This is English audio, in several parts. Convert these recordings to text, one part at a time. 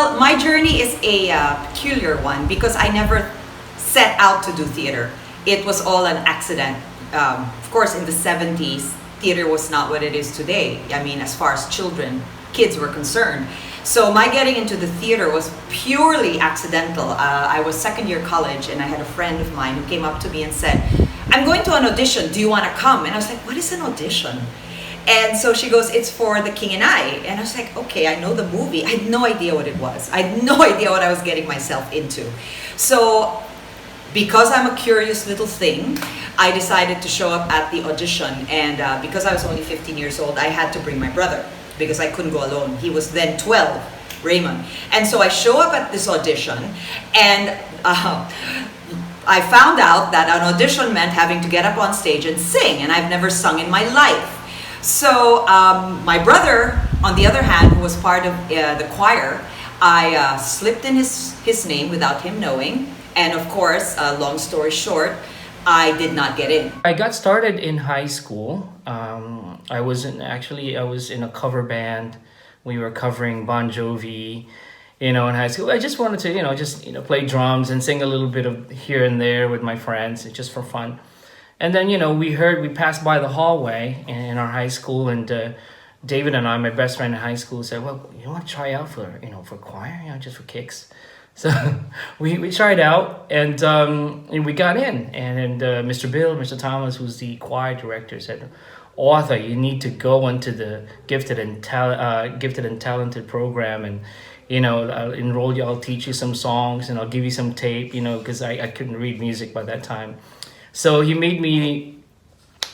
Well, my journey is a peculiar one because I never set out to do theater. It was all an accident. Of course, in the 70s, theater was not what it is today. I mean, as far as kids were concerned. So my getting into the theater was purely accidental. I was second year college and I had a friend of mine who came up to me and said, I'm going to an audition, do you want to come? And I was like, what is an audition? And so she goes, it's for The King and I. And I was like, okay, I know the movie. I had no idea what it was. I had no idea what I was getting myself into. So because I'm a curious little thing, I decided to show up at the audition. And because I was only 15 years old, I had to bring my brother because I couldn't go alone. He was then 12, Raymond. And so I show up at this audition and I found out that an audition meant having to get up on stage and sing, and I've never sung in my life. So my brother, on the other hand, who was part of the choir, I slipped in his name without him knowing. And of course, long story short, I did not get in. I got started in high school. I was in a cover band. We were covering Bon Jovi, in high school. I just wanted to, play drums and sing a little bit of here and there with my friends, just for fun. And then, we passed by the hallway in our high school, and David and I, my best friend in high school, said, well, you want to try out for choir, just for kicks. So we tried out, and we got in. And Mr. Thomas, who's the choir director, said, Arthur, you need to go into the gifted and talented program, and I'll enroll you, I'll teach you some songs, and I'll give you some tape, because I couldn't read music by that time. So he made me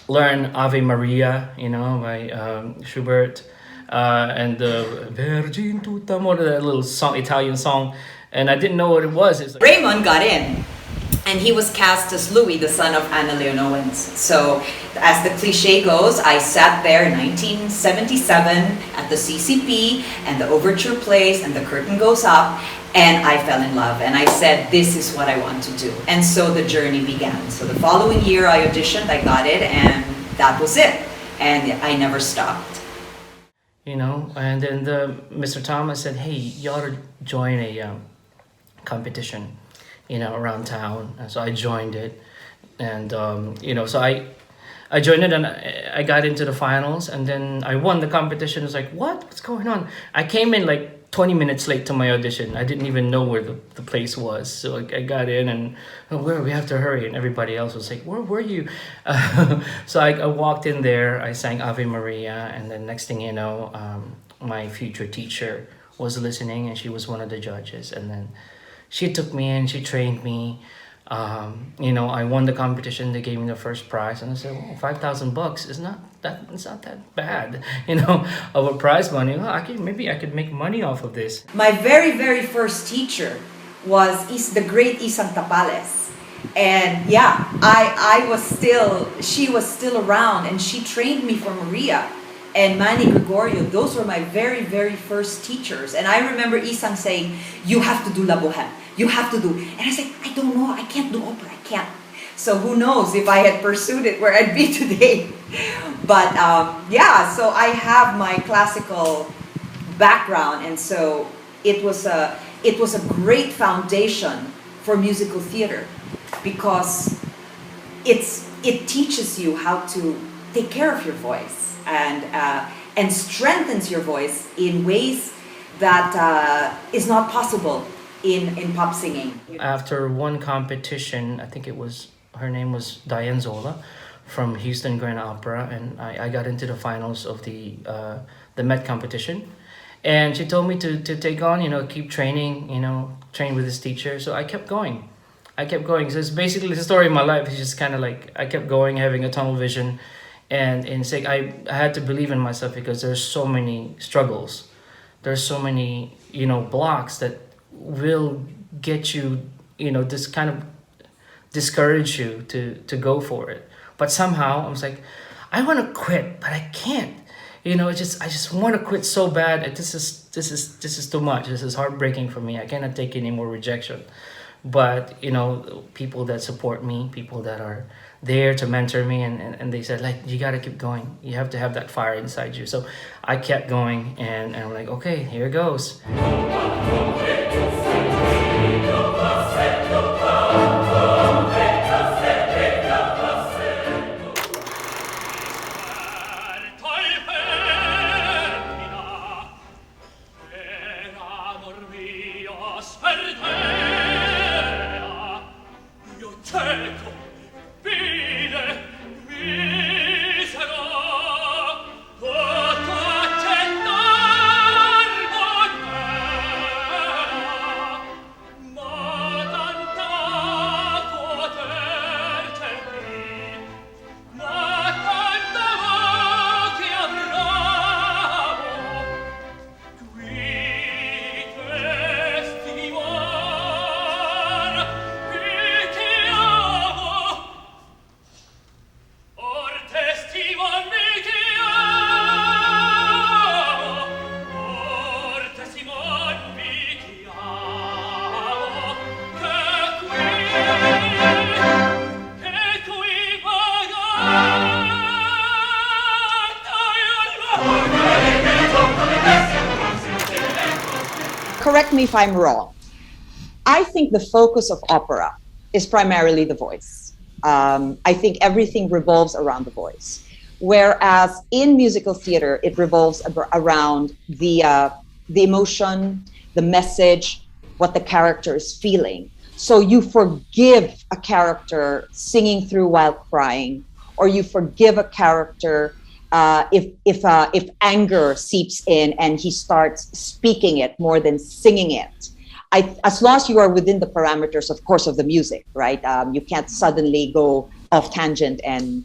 learn Ave Maria, by Schubert, and the Virgin Tutta Amore, that little song, Italian song, and I didn't know what it was. It's like, Raymond got in, and he was cast as Louis, the son of Anna Leon Owens. So, as the cliche goes, I sat there in 1977 at the CCP, and the overture plays, and the curtain goes up, and I fell in love. And I said, this is what I want to do. And so the journey began. So the following year I auditioned, I got it, and that was it. And I never stopped. And then Mr. Thomas said, hey, you ought to join a competition, around town. And so I joined it, and so I joined it, and I got into the finals, and then I won the competition. It's like, what's going on? I came in like 20 minutes late to my audition. I didn't even know where the place was. So I got in, and we have to hurry, and everybody else was like, where were you? So I walked in there, I sang Ave Maria, and then next thing you know, my future teacher was listening, and she was one of the judges, and then she took me in, she trained me. I won the competition. They gave me the first prize, and I said, well, $5,000 is not that bad, of a prize money. Well, maybe I could make money off of this. My very, very first teacher was the great Isang Tapales. And yeah, she was still around, and she trained me for Maria and Manny Gregorio. Those were my very, very first teachers. And I remember Isang saying, you have to do La Boheme. You have to do. And I said, I don't know. I can't do opera. I can't. So who knows if I had pursued it, where I'd be today. But so I have my classical background. And so it was a great foundation for musical theater, because it teaches you how to take care of your voice and strengthens your voice in ways that is not possible in pop singing. After one competition, I think her name was Diane Zola from Houston Grand Opera, and I got into the finals of the Met competition. And she told me to take on, keep training, train with this teacher. So I kept going. So it's basically the story of my life. It's just kind of like I kept going, having a tunnel vision. And I had to believe in myself, because there's so many struggles. There's so many, blocks that will get you, this kind of discourage you to go for it. But somehow I was like, I want to quit, but I can't. I just want to quit so bad. This is too much. This is heartbreaking for me. I cannot take any more rejection. But people that support me, people that are there to mentor me, and they said, like, you got to keep going. You have to have that fire inside you. So I kept going, and I'm like, okay, here it goes. Correct me if I'm wrong. I think the focus of opera is primarily the voice. I think everything revolves around the voice. Whereas in musical theater, it revolves around the emotion, the message, what the character is feeling. So you forgive a character singing through while crying, or you forgive a character if anger seeps in and he starts speaking it more than singing it. As long as you are within the parameters, of course, of the music, right? You can't suddenly go off tangent and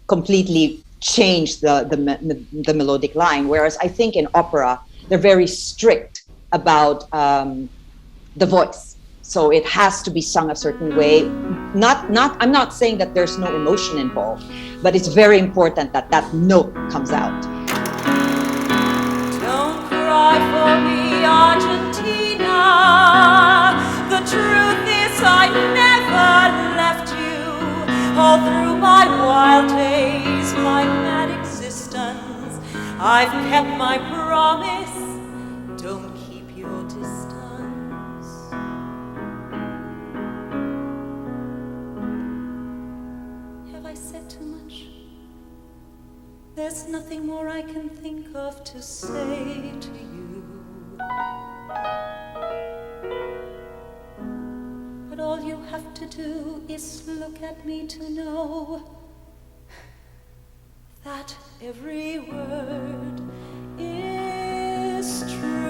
completely change the melodic line. Whereas I think in opera, they're very strict about the voice. So it has to be sung a certain way. I'm not saying that there's no emotion involved, but it's very important that that note comes out. Don't cry for me, Argentina. The truth is I never left you. All through my wild days, my mad existence, I've kept my promise. Don't keep your distance. Have I said too much? There's nothing more I can think of to say to you. But all you have to do is look at me to know that every word is true.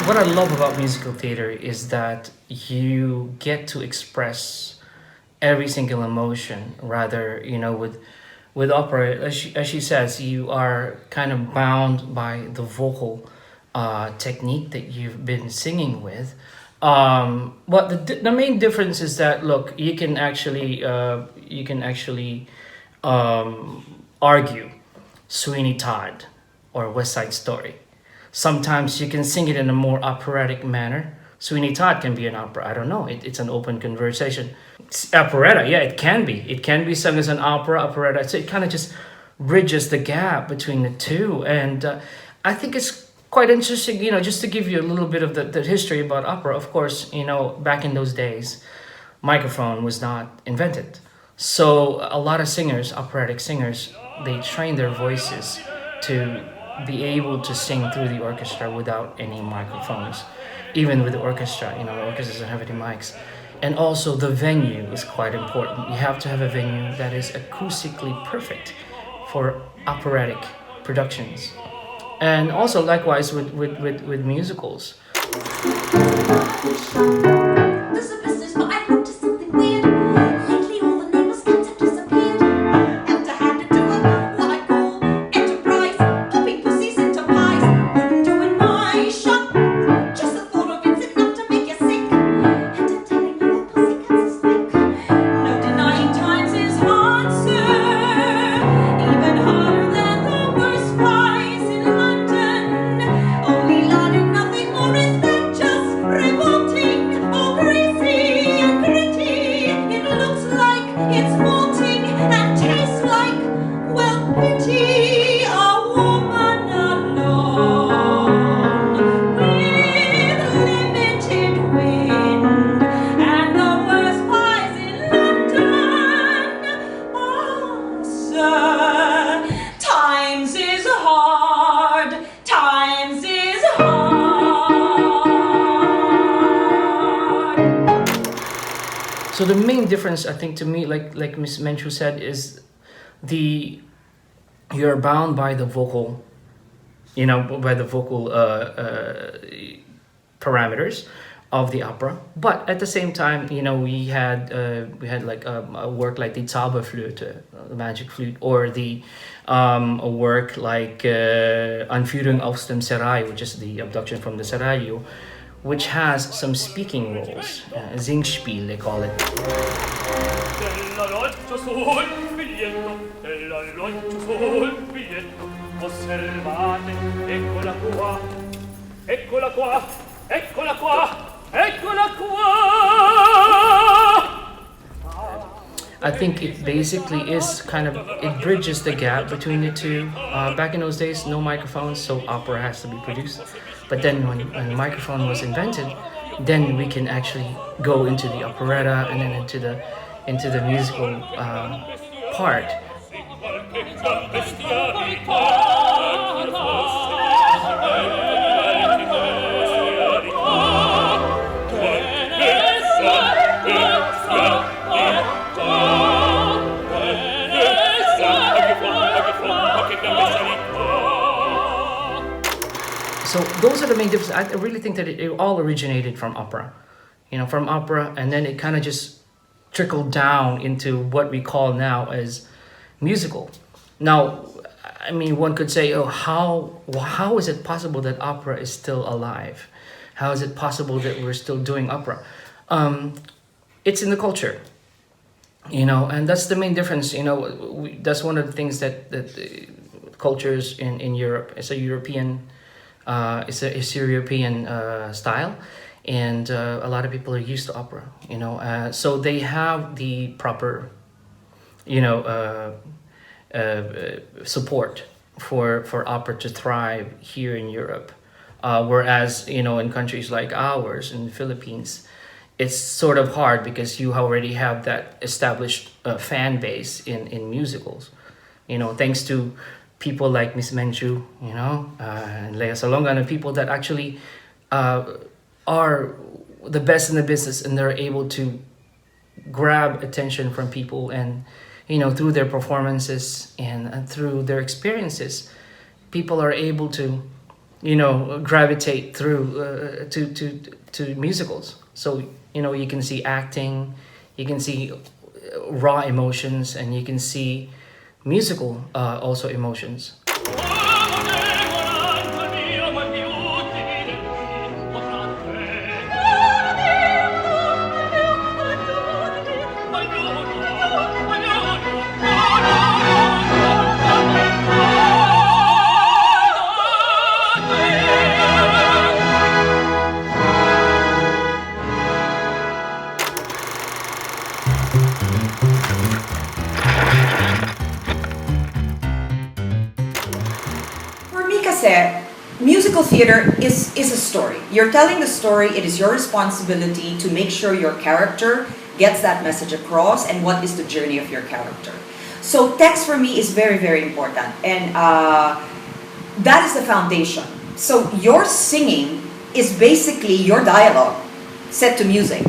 What I love about musical theater is that you get to express every single emotion. Rather, with opera, as she says, you are kind of bound by the vocal technique that you've been singing with. But the main difference is that, look, you can actually argue Sweeney Todd or West Side Story. Sometimes you can sing it in a more operatic manner. Sweeney Todd can be an opera. I don't know. It's an open conversation. Operetta, yeah, it can be. It can be sung as an operetta. So it kind of just bridges the gap between the two. And I think it's quite interesting, just to give you a little bit of the history about opera. Of course, back in those days, microphone was not invented. So a lot of singers, operatic singers, they train their voices to be able to sing through the orchestra without any microphones. Even with the orchestra, the orchestra doesn't have any mics. And also the venue is quite important. You have to have a venue that is acoustically perfect for operatic productions. And also likewise with musicals. There's a business, but I've noticed something weird. Lately all the neighbors' cats have disappeared. And I had to do what I call enterprise, popping pussies into So the main difference, I think, to me, like Miss Menchu said, is the you're bound by the vocal, by the vocal parameters of the opera. But at the same time, we had like a work like the Zauberflöte, the magic flute, or the a work like Anführung aus dem Seraglio, which is the abduction from the Seraglio, which has some speaking roles, Singspiel they call it. Osservate, eccola qua, eccola qua, eccola qua, eccola qua. I think it basically is it bridges the gap between the two. Back in those days, no microphones, so opera has to be produced. But then when the microphone was invented, then we can actually go into the operetta and then into the musical part. So those are the main differences. I really think that it all originated from opera, and then it kind of just trickled down into what we call now as musical. Now, I mean, one could say, oh, how is it possible that opera is still alive? How is it possible that we're still doing opera? It's in the culture, and that's the main difference. That's one of the things that cultures in Europe. It's a European. It's a European style, and a lot of people are used to opera. So they have the proper, support for opera to thrive here in Europe, whereas in countries like ours in the Philippines, it's sort of hard because you already have that established fan base in musicals. Thanks to people like Miss Menchu, and Lea Salonga, and people that actually are the best in the business, and they're able to grab attention from people, and through their performances and through their experiences, people are able to gravitate through to musicals. So you can see acting, you can see raw emotions, and you can see musical also emotions. Musical theater is a story. You're telling the story. It is your responsibility to make sure your character gets that message across and what is the journey of your character. So text for me is very, very important, and that is the foundation. So your singing is basically your dialogue set to music.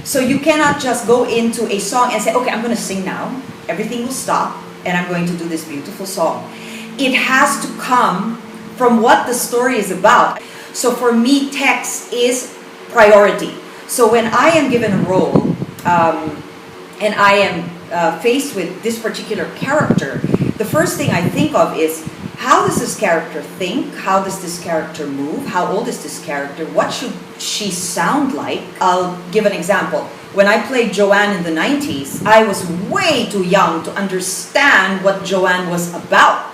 So you cannot just go into a song and say, okay, I'm going to sing now. Everything will stop and I'm going to do this beautiful song. It has to come from what the story is about. So for me, text is priority. So when I am given a role and I am faced with this particular character, the first thing I think of is, how does this character think? How does this character move? How old is this character? What should she sound like? I'll give an example. When I played Joanne in the 90s, I was way too young to understand what Joanne was about.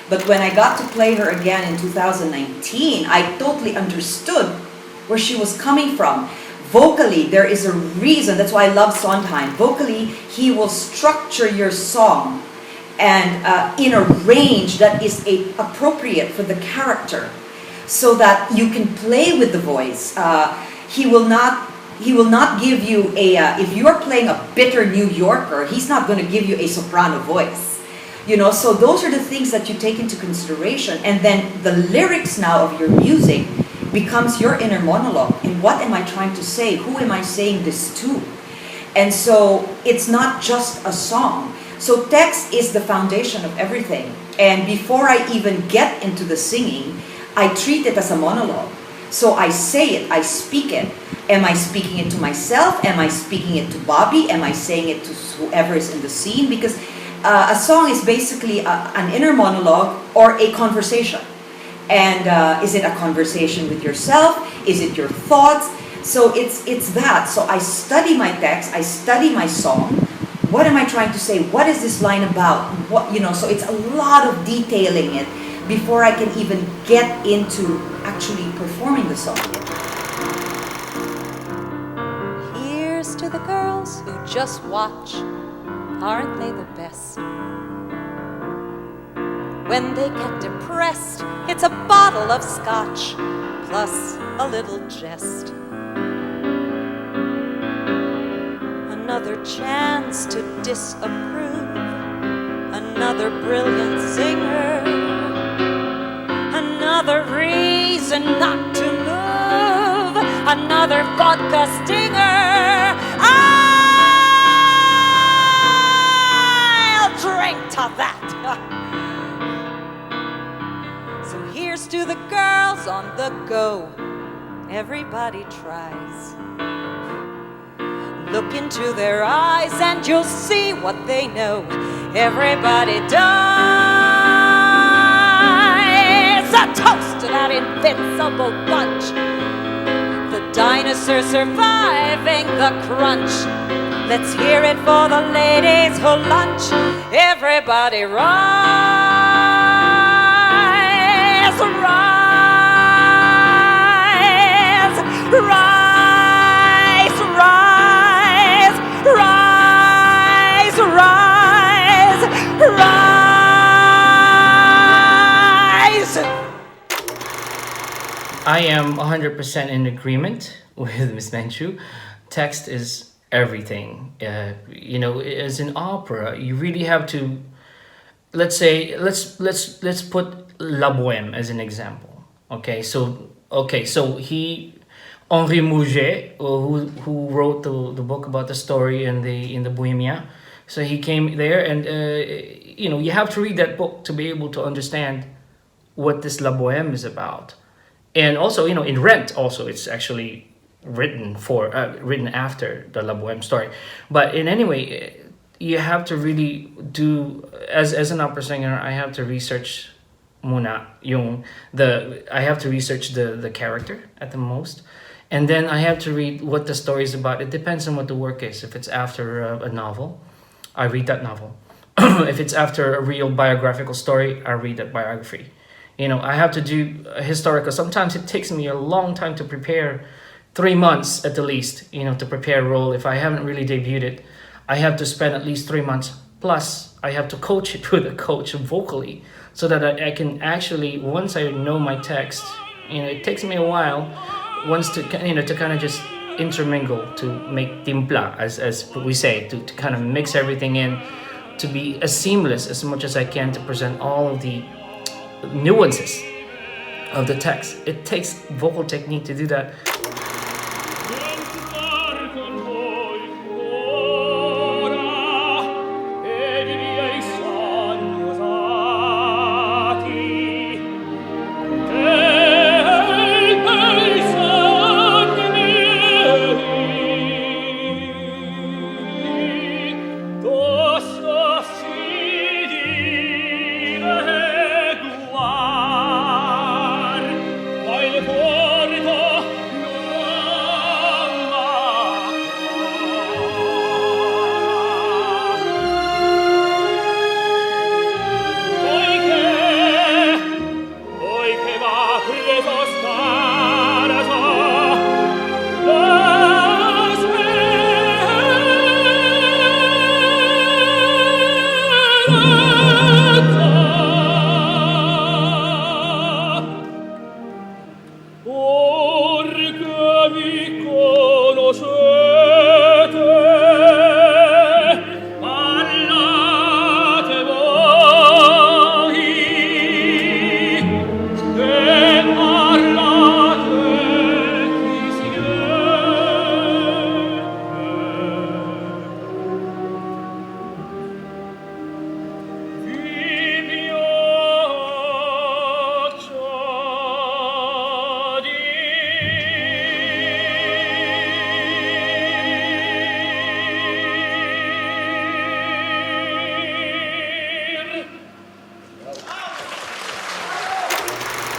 But when I got to play her again in 2019, I totally understood where she was coming from. Vocally, there is a reason. That's why I love Sondheim. Vocally, he will structure your song and in a range that is appropriate for the character, so that you can play with the voice. He will not give you if you are playing a bitter New Yorker, he's not going to give you a soprano voice. So those are the things that you take into consideration. And then the lyrics now of your music becomes your inner monologue. And what am I trying to say? Who am I saying this to? And so it's not just a song. So text is the foundation of everything. And before I even get into the singing, I treat it as a monologue. So I say it, I speak it. Am I speaking it to myself? Am I speaking it to Bobby? Am I saying it to whoever is in the scene? Because a song is basically an inner monologue or a conversation. And is it a conversation with yourself? Is it your thoughts? So it's that. So I study my text, I study my song. What am I trying to say? What is this line about? What, you know, so it's a lot of detailing it before I can even get into actually performing the song. Here's to the girls who just watch. Aren't they the best? When they get depressed, it's a bottle of scotch plus a little jest. Another chance to disapprove, another brilliant singer, another reason not to move, another vodka stinger. I'll drink to that. So here's to the girls on the go. Everybody tries. Look into their eyes and you'll see what they know. Everybody dies. A toast to that invincible bunch. The dinosaurs surviving the crunch. Let's hear it for the ladies who lunch. Everybody rise, rise, rise, rise, rise, rise, rise. I am 100% in agreement with Miss Menchu. Text is everything. You know, as an opera, you really have to. Let's say, let's put La Bohème as an example. Okay, so Henri Mouget, who wrote the book about the story in the Bohemia. So he came there, and you know, you have to read that book to be able to understand what this La Bohème is about. And also, you know, in Rent, also it's actually written after the La Bohème story. But in any way, you have to really do as an opera singer. I have to research muna I have to research the character at the most. And then I have to read what the story is about. It depends on what the work is. If it's after a novel, I read that novel. If it's after a real biographical story, I read that biography. You know, I have to do a historical. Sometimes it takes me a long time to prepare, 3 months at the least, you know, to prepare a role. If I haven't really debuted it, I have to spend at least 3 months. Plus, I have to coach it with a coach vocally so that I can actually, once I know my text, you know, it takes me a while once to kind of just intermingle, to make timpla, as we say, to kind of mix everything in, to be as seamless as much as I can, to present all of the nuances of the text. It takes vocal technique to do that.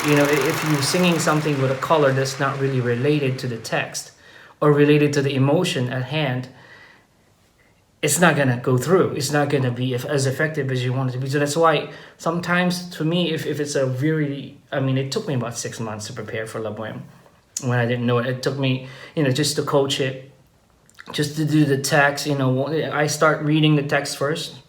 You know, if you're singing something with a color that's not really related to the text or related to the emotion at hand, it's not gonna go through. It's not gonna be as effective as you want it to be. So that's why sometimes, to me, if it's a really, I mean, it took me about 6 months to prepare for La Boheme. When I didn't know it, it took me, you know, just to coach it, just to do the text. You know, I start reading the text first.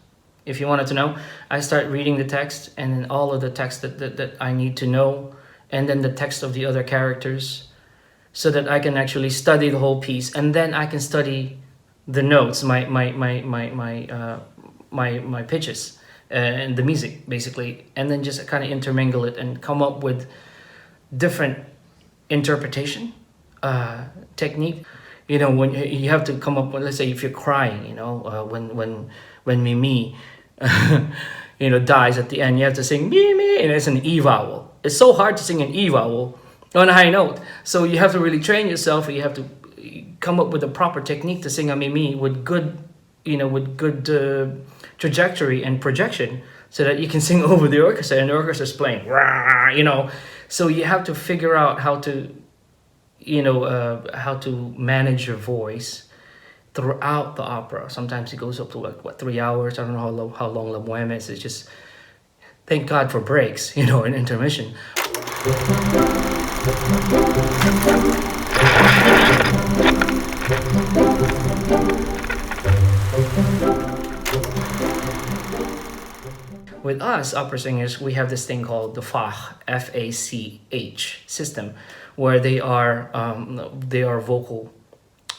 If you wanted to know, I start reading the text, and then all of the text that I need to know, and then the text of the other characters, so that I can actually study the whole piece, and then I can study the notes, my pitches, and the music basically, and then just kind of intermingle it and come up with different interpretation technique. You know, when you have to come up with, let's say if you're crying, you know, when Mimi you know, dies at the end, you have to sing Mimi, and it's an E vowel. It's so hard to sing an E vowel on a high note, so you have to really train yourself. You have to come up with a proper technique to sing a Mimi with good, you know, with good trajectory and projection, so that you can sing over the orchestra, and the orchestra's playing, you know. So you have to figure out how to, you know, how to manage your voice throughout the opera. Sometimes it goes up to like, what, 3 hours? I don't know how long La Boheme is. It's just, thank God for breaks, you know, and intermission. With us, opera singers, we have this thing called the FACH, F-A-C-H system, where they are vocal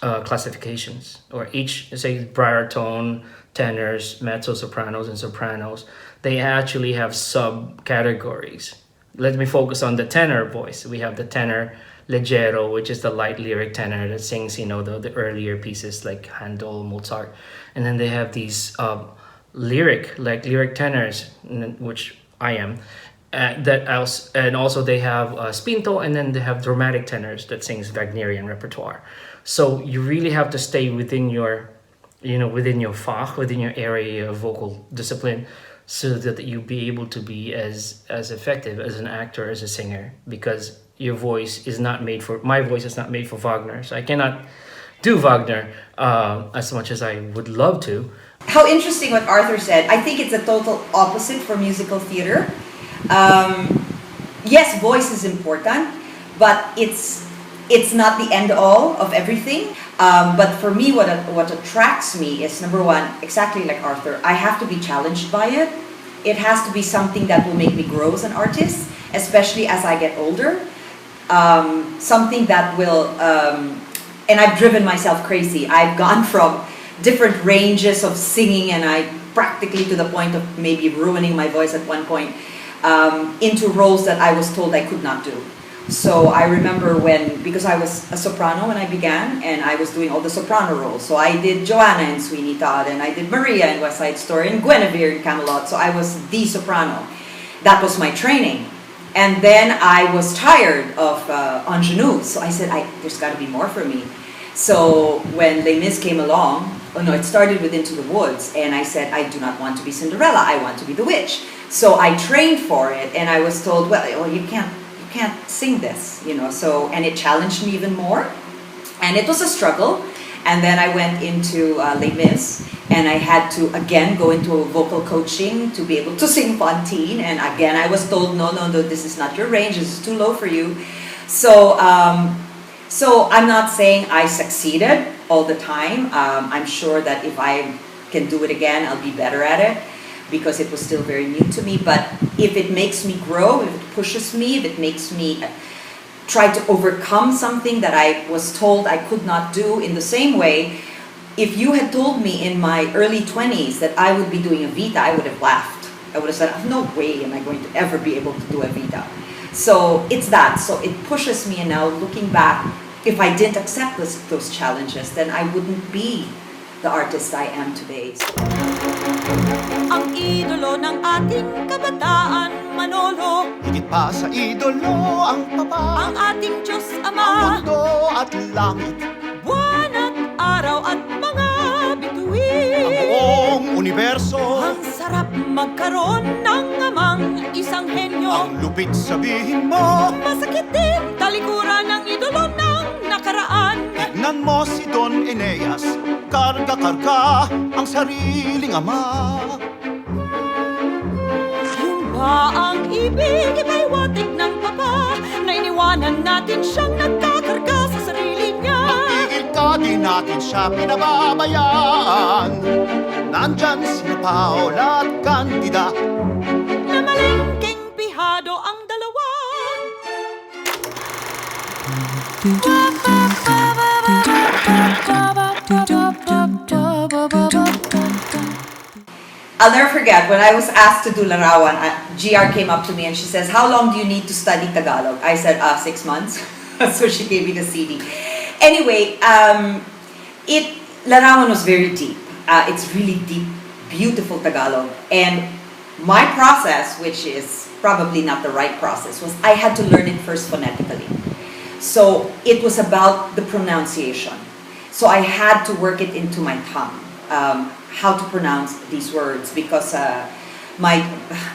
classifications, or each, say, baritone, tenors, mezzo-sopranos, and sopranos. They actually have subcategories. Let me focus on the tenor voice. We have the tenor leggero, which is the light lyric tenor that sings, you know, the earlier pieces like Handel, Mozart. And then they have these lyric tenors, which I am. And also they have spinto, and then they have dramatic tenors that sings Wagnerian repertoire. So you really have to stay within your, you know, within your fach, within your area of vocal discipline, so that you be able to be as effective as an actor, as a singer, because your voice is not made for, my voice is not made for Wagner. So I cannot do Wagner as much as I would love to. How interesting what Arthur said. I think it's a total opposite for musical theater. Yes, voice is important, but it's not the end all of everything. But for me, what attracts me is, number one, exactly like Arthur, I have to be challenged by it. It has to be something that will make me grow as an artist, especially as I get older. Something that will, and I've driven myself crazy. I've gone from different ranges of singing, and I practically to the point of maybe ruining my voice at one point, into roles that I was told I could not do. So I remember because I was a soprano when I began, and I was doing all the soprano roles. So I did Joanna in Sweeney Todd, and I did Maria in West Side Story, and Guinevere in Camelot. So I was the soprano. That was my training. And then I was tired of ingenue, so I said, there's got to be more for me. So when Les Mis came along, it started with Into the Woods, and I said, I do not want to be Cinderella, I want to be the witch. So I trained for it, and I was told, well, you can't sing this, so, and it challenged me even more, and it was a struggle. And then I went into Les Mis, and I had to again go into vocal coaching to be able to sing Fantine, and again I was told, no, this is not your range, this is too low for you. So I'm not saying I succeeded all the time. I'm sure that if I can do it again, I'll be better at it, because it was still very new to me. But if it makes me grow, if it pushes me, if it makes me try to overcome something that I was told I could not do, in the same way, if you had told me in my early 20s that I would be doing a Vita, I would have laughed. I would have said, no way am I going to ever be able to do a Vita. So it's that. So it pushes me, and now looking back, if I didn't accept those challenges, then I wouldn't be the artist I am today. Ang idolo ng ating kabataan, Manolo. Higit pa sa idolo ang Papa, Ang ating Diyos ang Ama. mundo at langit, Buwan at araw at mga bituin. ang buong universo. Ang sarap magkaroon ng amang isang henyo. Ang lupit sabihin mo, Masakit din, talikuran ng idolo ng nakaraan. tignan mo si Don Eneas, karga-karga ang sariling ama. Yung ba ang ibig, iba'y watig ng papa, na iniwanan natin siyang nagkakarga sa sarili niya. Tigil ka, di natin siya pinababayaan. Nandyan si Paula at Candida, Na malengkeng pihado ang dalawa. I'll never forget when I was asked to do Larawan, GR came up to me and she says, "How long do you need to study Tagalog?" I said, 6 months. So she gave me the CD. Anyway, Larawan was very deep. It's really deep, beautiful Tagalog. And my process, which is probably not the right process, was I had to learn it first phonetically. So it was about the pronunciation. So I had to work it into my tongue, how to pronounce these words, because my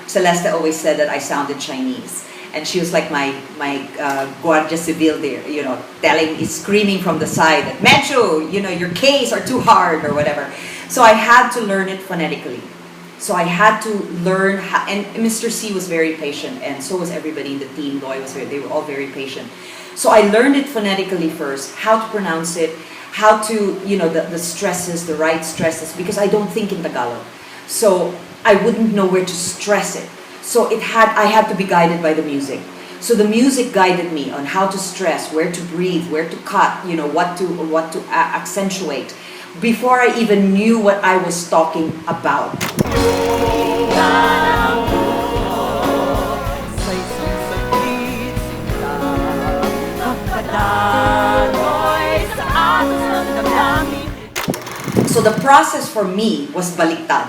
Celeste always said that I sounded Chinese. And she was like my Guardia Civil there, you know, screaming from the side that, "Menchu, you know, your K's are too hard," or whatever. So I had to learn it phonetically. So I had to learn how, and Mr. C was very patient, and so was everybody in the team. Loy was they were all very patient. So I learned it phonetically first, how to pronounce it, how to, you know, the stresses, the right stresses, because I don't think in Tagalog. So I wouldn't know where to stress it. So I had to be guided by the music. So the music guided me on how to stress, where to breathe, where to cut, you know, what to accentuate, before I even knew what I was talking about. So the process for me was baliktad.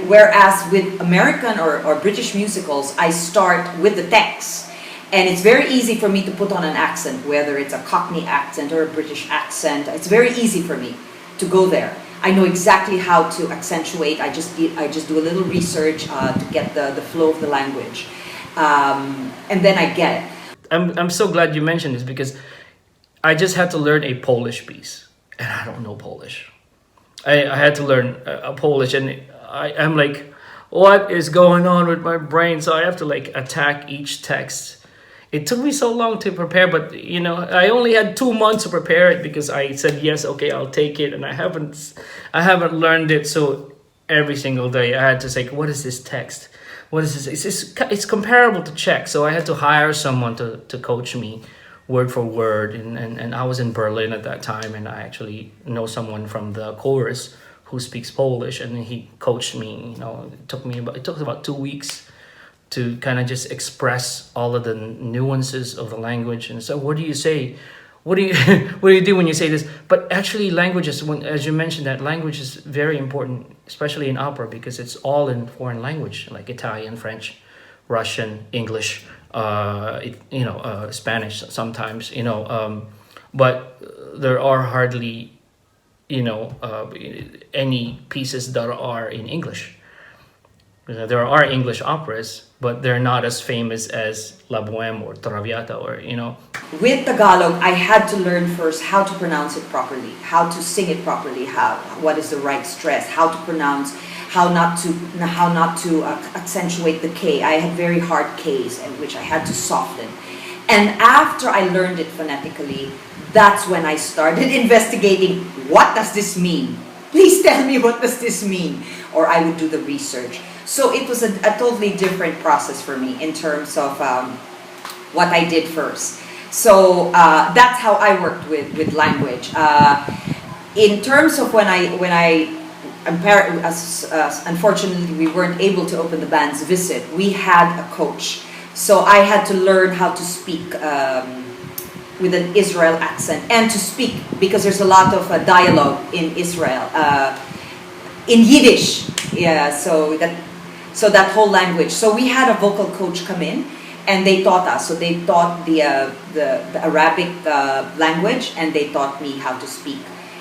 Whereas with American or British musicals, I start with the text. And it's very easy for me to put on an accent, whether it's a Cockney accent or a British accent. It's very easy for me to go there. I know exactly how to accentuate. I just do a little research to get the flow of the language. And then I get it. I'm so glad you mentioned this because I just had to learn a Polish piece, and I don't know Polish. I had to learn a Polish, and I'm like, what is going on with my brain? So I have to like attack each text. It took me so long to prepare, but you know, I only had 2 months to prepare it because I said yes, okay, I'll take it, and I haven't learned it. So every single day I had to say, what is this text? What is this? It's comparable to Czech, so I had to hire someone to coach me word for word, and I was in Berlin at that time, and I actually know someone from the chorus who speaks Polish, and he coached me. You know, it took about 2 weeks to kind of just express all of the nuances of the language. And so, what do you say? What do you what do you do when you say this? But actually, languages, as you mentioned, that language is very important, especially in opera, because it's all in foreign language, like Italian, French, Russian, English, Spanish sometimes, but there are hardly, any pieces that are in English. There are English operas, but they're not as famous as La Bohème or Traviata With Tagalog, I had to learn first how to pronounce it properly, how to sing it properly, what is the right stress, how to pronounce, how not to accentuate the K. I had very hard Ks, and which I had to soften. And after I learned it phonetically, that's when I started investigating, what does this mean? Please tell me, what does this mean? Or I would do the research. So it was a totally different process for me in terms of what I did first. So that's how I worked with language. In terms of unfortunately we weren't able to open the band's visit, we had a coach. So I had to learn how to speak with an Israel accent, and to speak, because there's a lot of dialogue in Israel, in Yiddish. Yeah, so that whole language. So we had a vocal coach come in, and they taught us. So they taught the Arabic language, and they taught me how to speak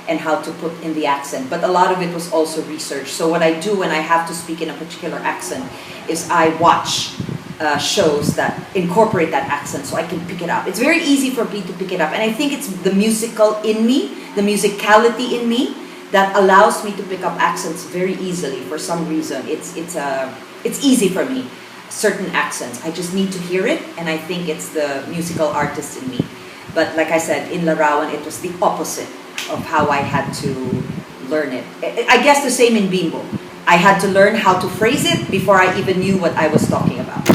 and how to put in the accent. But a lot of it was also research. So what I do when I have to speak in a particular accent is I watch shows that incorporate that accent so I can pick it up. It's very easy for me to pick it up, and I think it's the musical in me, the musicality in me, that allows me to pick up accents very easily. For some reason, it's easy for me. Certain accents, I just need to hear it, and I think it's the musical artist in me. But like I said, in Larawan, it was the opposite of how I had to learn it. I guess the same in Bimbo. I had to learn how to phrase it before I even knew what I was talking about.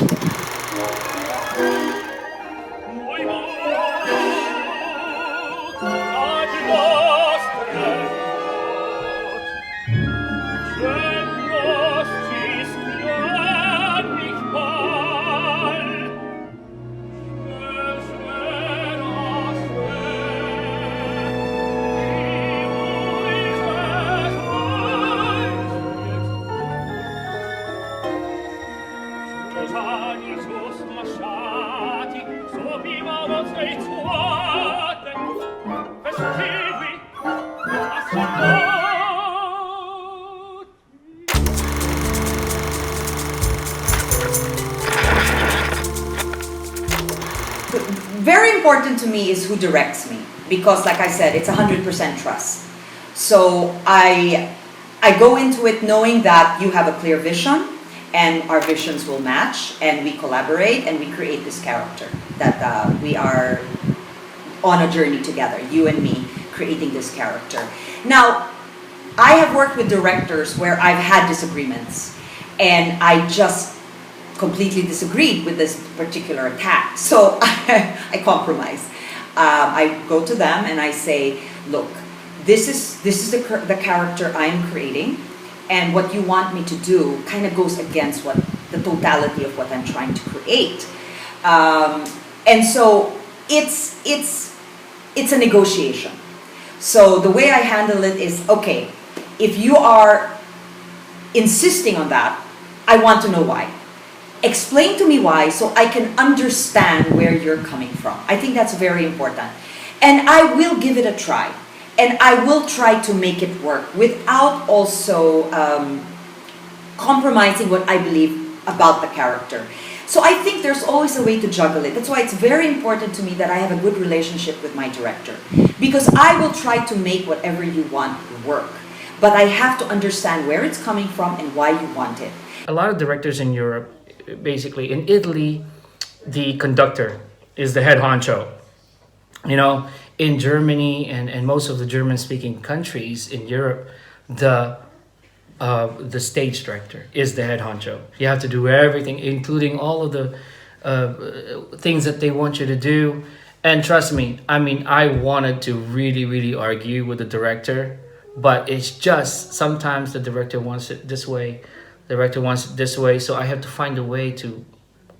Very important to me is who directs me, because like I said, it's 100% trust. So I go into it knowing that you have a clear vision and our visions will match, and we collaborate and we create this character that we are on a journey together, you and me, creating this character. Now, I have worked with directors where I've had disagreements and I just completely disagreed with this particular attack. So I compromise. I go to them and I say, look, this is the character I am creating, and what you want me to do kind of goes against what the totality of what I'm trying to create. And so it's a negotiation. So the way I handle it is, okay, if you are insisting on that, I want to know why. Explain to me why so I can understand where you're coming from. I think that's very important. And I will give it a try. And I will try to make it work without also compromising what I believe about the character. So I think there's always a way to juggle it. That's why it's very important to me that I have a good relationship with my director. Because I will try to make whatever you want work. But I have to understand where it's coming from and why you want it. A lot of directors in Europe, basically in Italy, the conductor is the head honcho. You know, in Germany and most of the German-speaking countries in Europe, the stage director is the head honcho. You have to do everything, including all of the things that they want you to do. And trust me, I mean, I wanted to really, really argue with the director, but it's just sometimes the director wants it this way, the director wants it this way, so I have to find a way to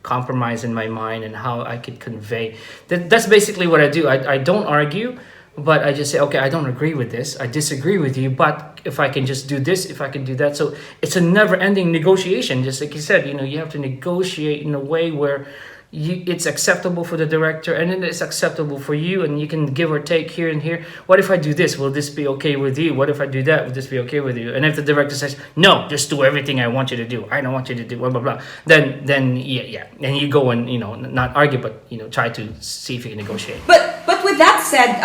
compromise in my mind and how I could convey. That's basically what I do. I don't argue, but I just say, okay, I don't agree with this, I disagree with you, but if I can just do this, if I can do that. So it's a never-ending negotiation, just like you said, you know, you have to negotiate in a way where it's acceptable for the director and then it's acceptable for you, and you can give or take here and here. What if I do this? Will this be okay with you? What if I do that? Will this be okay with you? And if the director says, no, just do everything I want you to do, I don't want you to do blah, blah, blah, then yeah. And you go and, you know, not argue, but, you know, try to see if you can negotiate. But with that said,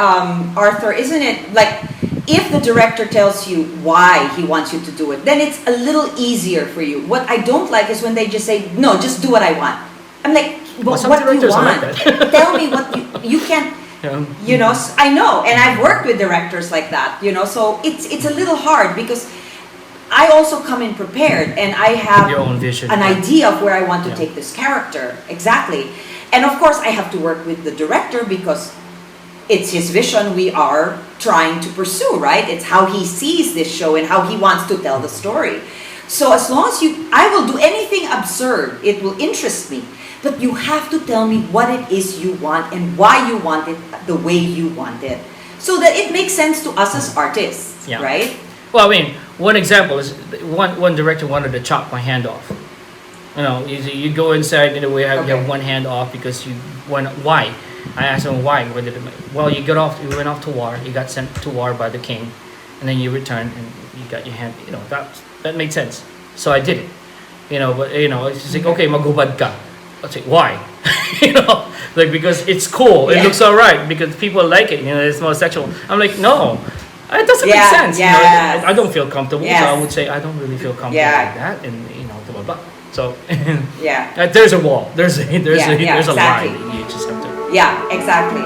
Arthur, isn't it like, if the director tells you why he wants you to do it, then it's a little easier for you. What I don't like is when they just say, no, just do what I want. I'm like, but some what do you directors are want? like that. Tell me what you can't. Yeah. You know, I know, and I've worked with directors like that. You know, so it's a little hard because I also come in prepared and I have your own vision, an idea of where I want to take this character exactly. And of course, I have to work with the director because it's his vision we are trying to pursue, right? It's how he sees this show and how he wants to tell the story. So as long as I will do anything absurd, it will interest me. But you have to tell me what it is you want and why you want it the way you want it, so that it makes sense to us as artists, right? Well, I mean, one example is one director wanted to chop my hand off. You know, you go inside, you know, you have one hand off because you want. Why? I asked him why. Well, you went off to war. You got sent to war by the king, and then you returned and you got your hand. You know, that made sense. So I did it. You know, but you know, it's just like, okay, magubad ka. I'll say, why? You know, like, because it's cool. It Yeah. looks all right because people like it. You know, it's more sexual. I'm like, no, it doesn't make Yeah, sense. You know, yes. I don't feel comfortable. So Yes. I would say I don't really feel comfortable Yeah. like that, and you know, blah blah blah. So Yeah. there's a wall. There's a Yeah, there's a line. exactly. You just have to. Yeah, exactly.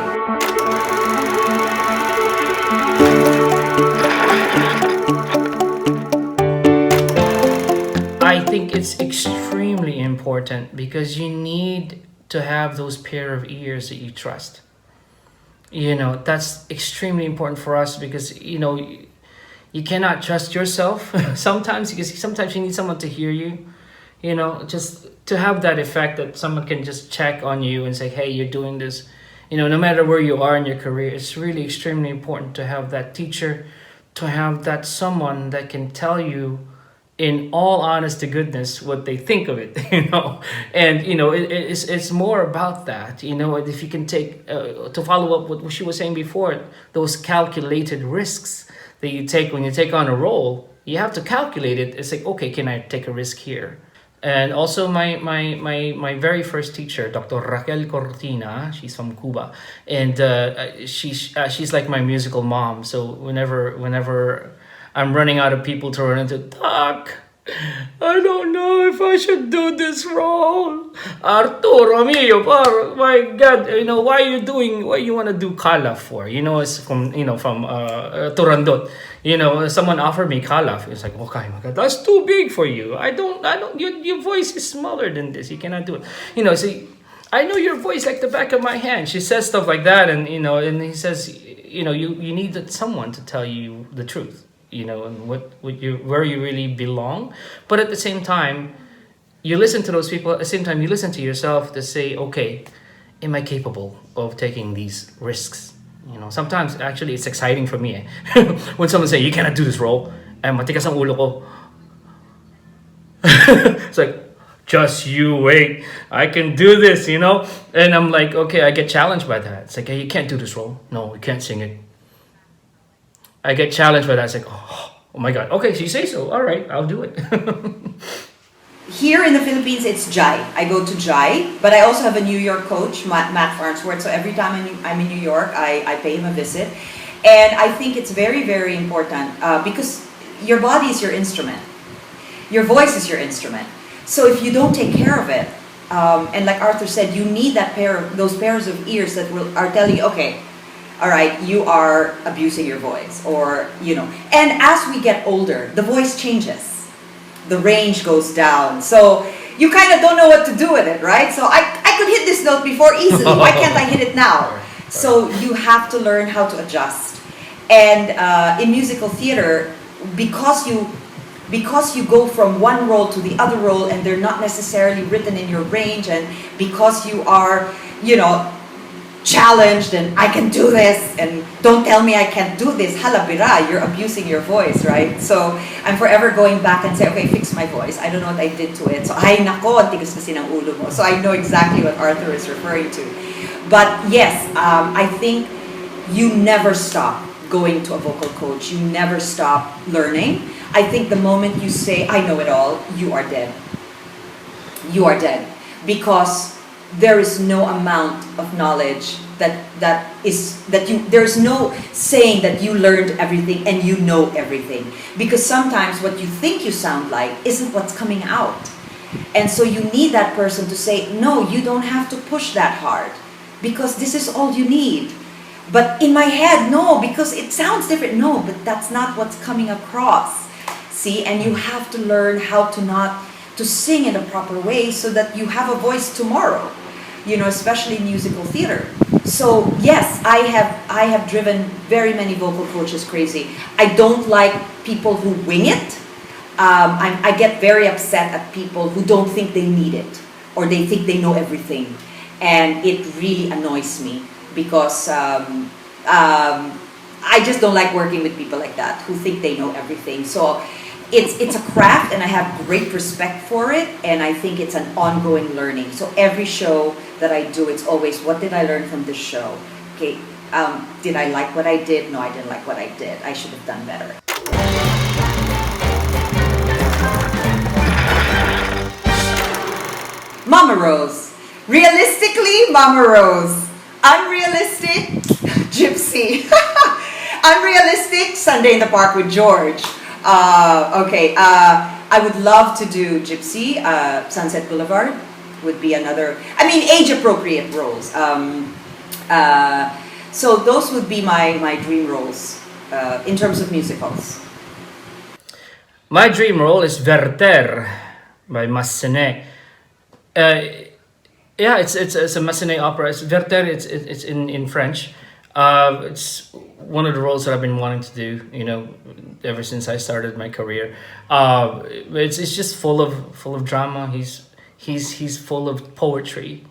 I think it's extremely important because you need to have those pair of ears that you trust. You know, that's extremely important for us because, you know, you cannot trust yourself sometimes because sometimes you need someone to hear you, you know, just to have that effect that someone can just check on you and say, hey, you're doing this. You know, no matter where you are in your career, it's really extremely important to have that teacher, to have that someone that can tell you in all honest to goodness what they think of it, you know. And you know, it's more about that, you know. If you can take to follow up what she was saying before, those calculated risks that you take when you take on a role, you have to calculate it. It's like, okay, can I take a risk here? And also my very first teacher, Dr. Raquel Cortina, she's from Cuba, and she's like my musical mom. So whenever I'm running out of people to run into, Doc, I don't know if I should do this role. Arturo Mio, my God, you know, why you want to do Kala for? You know, it's from Turandot. You know, someone offered me Kalaf. It's like, okay, my God, that's too big for you. I don't, your voice is smaller than this. You cannot do it. You know, see, I know your voice like the back of my hand. She says stuff like that. And, you know, and he says, you know, you need someone to tell you the truth. You know, and where you really belong. But at the same time, you listen to those people. At the same time, you listen to yourself to say, okay, am I capable of taking these risks? You know, sometimes actually it's exciting for me when someone say you cannot do this role, and matigas ang ulo ko. It's like, just you wait, I can do this, you know. And I'm like, okay, I get challenged by that. It's like, hey, you can't do this role. No, you can't sing it. I get challenged by that. It's like, oh my God. Okay, so you say so. All right, I'll do it. Here in the Philippines, it's Jai. I go to Jai, but I also have a New York coach, Matt Farnsworth. So every time I'm in New York, I pay him a visit. And I think it's very, very important because your body is your instrument. Your voice is your instrument. So if you don't take care of it, and like Arthur said, you need those pairs of ears that are telling you, okay, all right, you are abusing your voice, or, you know. And as we get older, the voice changes. The range goes down. So you kind of don't know what to do with it, right? So I could hit this note before easily. Why can't I hit it now? So you have to learn how to adjust. And in musical theater, because you go from one role to the other role and they're not necessarily written in your range, and because you are, you know, challenged and I can do this and don't tell me I can't do this, halabira, you're abusing your voice, right? So I'm forever going back and say, okay, fix my voice. I don't know what I did to it. So ay nako, ang tigas kasi ng ulo mo. So I know exactly what Arthur is referring to. But yes, I think you never stop going to a vocal coach. You never stop learning. I think the moment you say, I know it all, you are dead. You are dead. Because there is no amount of knowledge there's no saying that you learned everything and you know everything. Because sometimes what you think you sound like isn't what's coming out. And so you need that person to say, no, you don't have to push that hard because this is all you need. But in my head, no, because it sounds different. No, but that's not what's coming across. See, and you have to learn how to sing in a proper way so that you have a voice tomorrow, you know, especially in musical theater. So yes, I have driven very many vocal coaches crazy. I don't like people who wing it. I get very upset at people who don't think they need it or they think they know everything. And it really annoys me because I just don't like working with people like that who think they know everything. So it's a craft and I have great respect for it, and I think it's an ongoing learning. So every show that I do, it's always, what did I learn from this show? Okay, did I like what I did? No, I didn't like what I did. I should have done better. Mama Rose. Realistically, Mama Rose. Unrealistic, Gypsy. Unrealistic, Sunday in the Park with George. Okay, I would love to do Gypsy. Sunset Boulevard would be another. I mean, age-appropriate roles. So those would be my dream roles in terms of musicals. My dream role is Werther by Massenet. Yeah, it's a Massenet opera. It's Werther. It's in French. It's one of the roles that I've been wanting to do, ever since I started my career. It's just full of drama. He's full of poetry.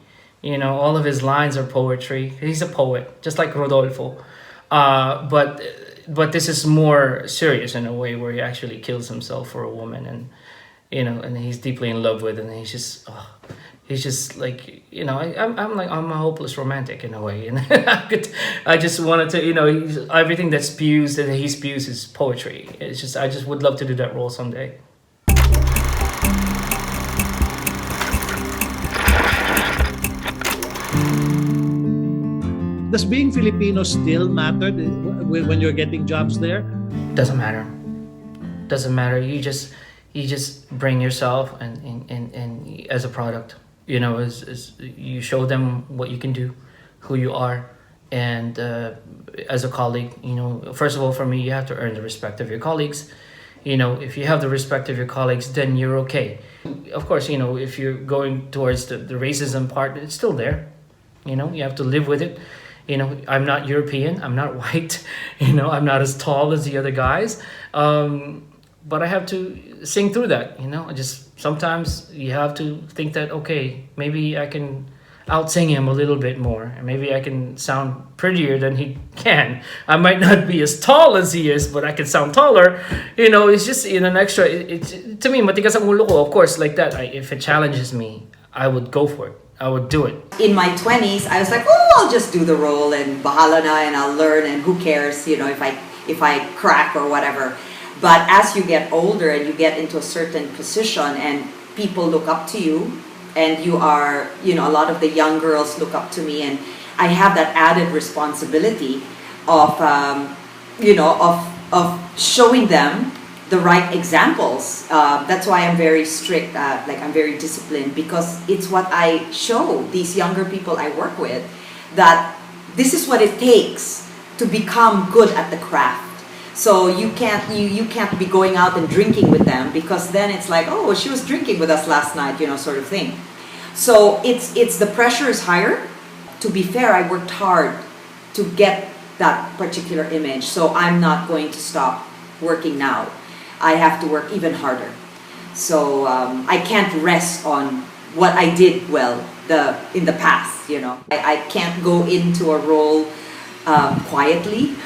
All of his lines are poetry. He's a poet, just like Rodolfo. But this is more serious in a way, where he actually kills himself for a woman, and and he's deeply in love with, and he's just like, I'm a hopeless romantic in a way, and I just wanted to, everything that he spews is poetry. I just would love to do that role someday. Does being Filipino still matter when you're getting jobs there? Doesn't matter. You just bring yourself and as a product. As you show them what you can do, who you are, and as a colleague, first of all, for me, you have to earn the respect of your colleagues. If you have the respect of your colleagues, then you're okay. Of course, if you're going towards the racism part, it's still there. You have to live with it. I'm not European, I'm not white, I'm not as tall as the other guys. But I have to sing through that, just sometimes you have to think that, okay, maybe I can out-sing him a little bit more, and maybe I can sound prettier than he can. I might not be as tall as he is, but I can sound taller. It's just an extra, to me, matigas ang ulo ko, of course, like that. If it challenges me, I would go for it. I would do it. In my 20s, I was like, I'll just do the role and bahala na, and I'll learn, and who cares, if I crack or whatever. But as you get older and you get into a certain position and people look up to you, and you are, a lot of the young girls look up to me, and I have that added responsibility of, of showing them the right examples. That's why I'm very strict, I'm very disciplined, because it's what I show these younger people I work with, that this is what it takes to become good at the craft. So you can't be going out and drinking with them, because then it's like, oh, she was drinking with us last night, sort of thing. So it's the pressure is higher. To be fair, I worked hard to get that particular image, so I'm not going to stop working now. I have to work even harder. So I can't rest on what I did well in the past. I can't go into a role quietly.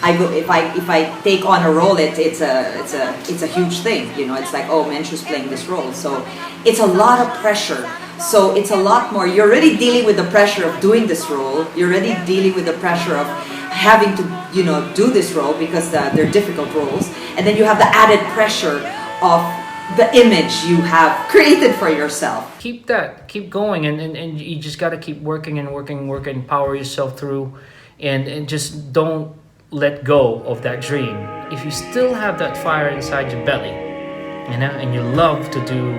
If I take on a role, it's a huge thing. It's like, oh, Menchu's playing this role, so it's a lot of pressure. So it's a lot more. You're already dealing with the pressure of doing this role. You're already dealing with the pressure of having to do this role, because they're difficult roles, and then you have the added pressure of the image you have created for yourself. Keep going, and you just got to keep working and working, power yourself through, and just don't let go of that dream. If you still have that fire inside your belly, and you love to do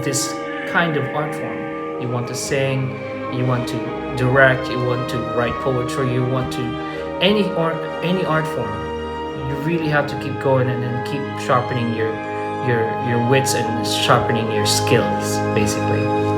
this kind of art form, you want to sing, you want to direct, you want to write poetry, you want to any art form, you really have to keep going, and then keep sharpening your wits and sharpening your skills, basically.